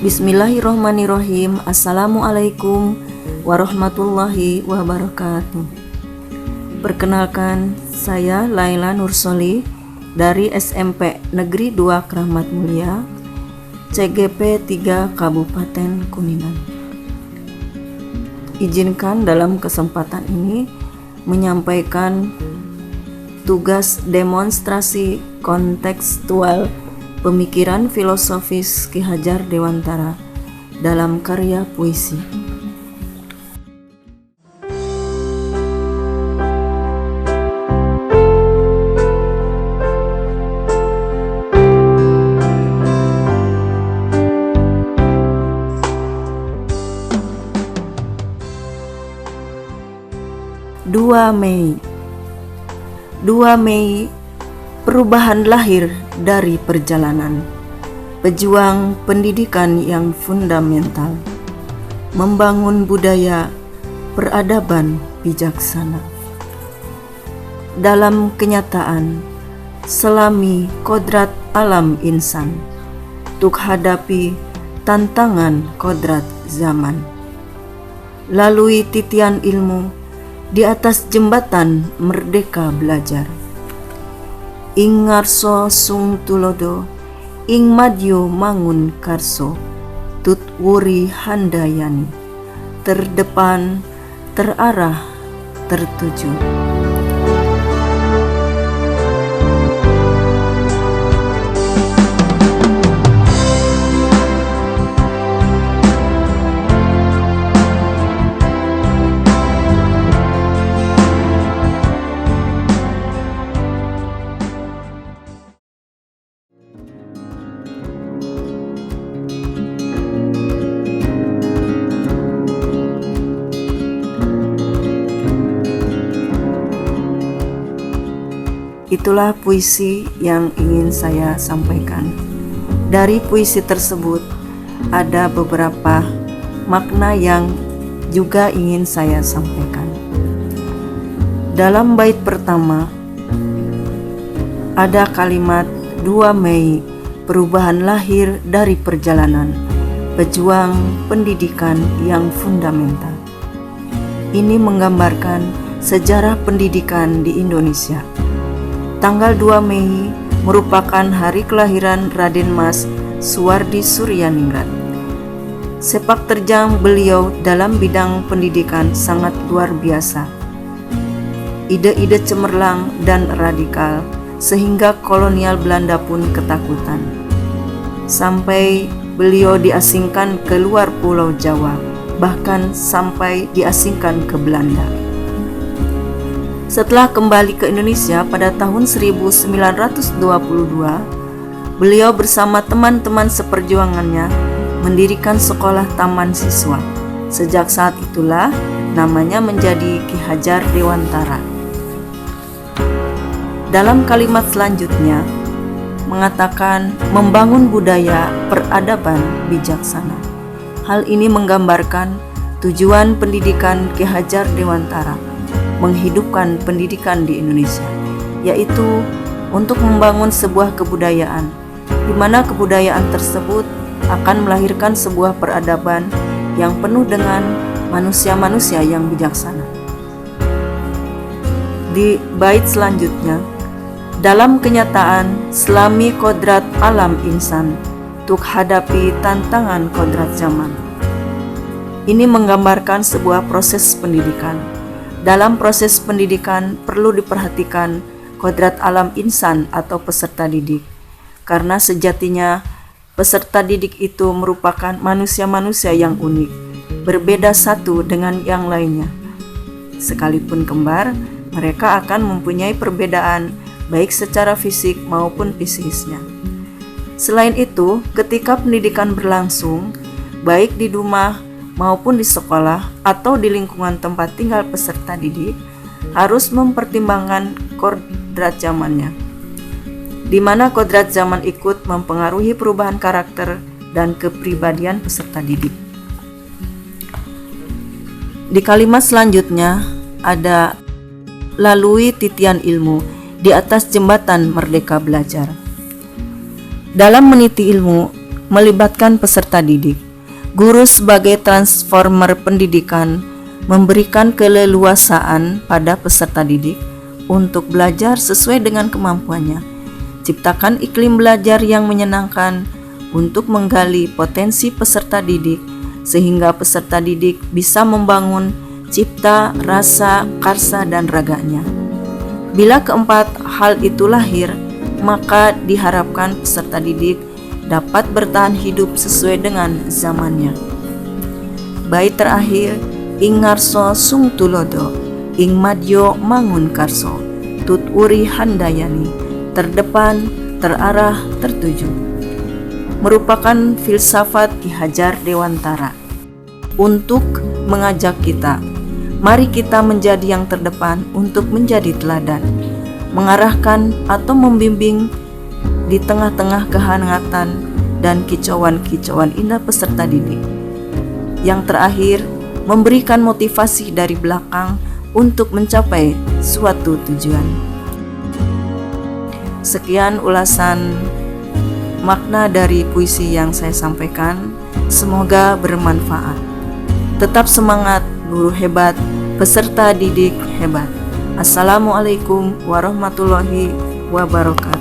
Bismillahirrohmanirrohim. Assalamualaikum warahmatullahi wabarakatuh. Perkenalkan, saya Laila Nursoli dari SMP Negeri 2 Kramat Mulia, CGP 3 Kabupaten Kuningan. Izinkan dalam kesempatan ini menyampaikan tugas demonstrasi kontekstual pemikiran filosofis Ki Hajar Dewantara dalam karya puisi. Dua Mei, perubahan lahir dari perjalanan, pejuang pendidikan yang fundamental, membangun budaya peradaban bijaksana. Dalam kenyataan, selami kodrat alam insan, tuk hadapi tantangan kodrat zaman. Lalui titian ilmu, di atas jembatan merdeka belajar. Ing ngarso sung tulodo, ing madyo mangun karso, tut wuri handayani, terdepan, terarah, tertuju. Itulah puisi yang ingin saya sampaikan. Dari puisi tersebut ada beberapa makna yang juga ingin saya sampaikan. Dalam bait pertama ada kalimat 2 Mei, perubahan lahir dari perjalanan, pejuang pendidikan yang fundamental. Ini menggambarkan sejarah pendidikan di Indonesia. Tanggal 2 Mei merupakan hari kelahiran Raden Mas Suwardi Suryaningrat. Sepak terjang beliau dalam bidang pendidikan sangat luar biasa. Ide-ide cemerlang dan radikal sehingga kolonial Belanda pun ketakutan. Sampai beliau diasingkan ke luar Pulau Jawa, bahkan sampai diasingkan ke Belanda. Setelah kembali ke Indonesia pada tahun 1922, beliau bersama teman-teman seperjuangannya mendirikan sekolah taman siswa. Sejak saat itulah namanya menjadi Ki Hajar Dewantara. Dalam kalimat selanjutnya mengatakan membangun budaya peradaban bijaksana. Hal ini menggambarkan tujuan pendidikan Ki Hajar Dewantara menghidupkan pendidikan di Indonesia, yaitu untuk membangun sebuah kebudayaan, di mana kebudayaan tersebut akan melahirkan sebuah peradaban yang penuh dengan manusia-manusia yang bijaksana. Di bait selanjutnya, dalam kenyataan selami kodrat alam insan, tuk hadapi tantangan kodrat zaman. Ini menggambarkan sebuah proses pendidikan. Dalam proses pendidikan perlu diperhatikan kodrat alam insan atau peserta didik, karena sejatinya peserta didik itu merupakan manusia-manusia yang unik, berbeda satu dengan yang lainnya. Sekalipun kembar, mereka akan mempunyai perbedaan baik secara fisik maupun psikisnya. Selain itu, ketika pendidikan berlangsung, baik di rumah maupun di sekolah atau di lingkungan tempat tinggal peserta didik, harus mempertimbangkan kodrat zamannya, di mana kodrat zaman ikut mempengaruhi perubahan karakter dan kepribadian peserta didik. Di kalimat selanjutnya ada lalui titian ilmu, di atas jembatan merdeka belajar. Dalam meniti ilmu, melibatkan peserta didik. Guru sebagai transformer pendidikan memberikan keleluasaan pada peserta didik untuk belajar sesuai dengan kemampuannya. Ciptakan iklim belajar yang menyenangkan untuk menggali potensi peserta didik sehingga peserta didik bisa membangun cipta, rasa, karsa, dan raganya. Bila keempat hal itu lahir, maka diharapkan peserta didik dapat bertahan hidup sesuai dengan zamannya. Bait terakhir, ing ngarso sung tulodo, ing madyo mangun karso, tut uri handayani, terdepan, terarah, tertuju, merupakan filsafat Ki Hajar Dewantara untuk mengajak kita, mari kita menjadi yang terdepan untuk menjadi teladan, mengarahkan atau membimbing di tengah-tengah kehangatan dan kicauan-kicauan indah peserta didik. Yang terakhir, memberikan motivasi dari belakang untuk mencapai suatu tujuan. Sekian ulasan makna dari puisi yang saya sampaikan, semoga bermanfaat. Tetap semangat, guru hebat, peserta didik hebat. Assalamualaikum warahmatullahi wabarakatuh.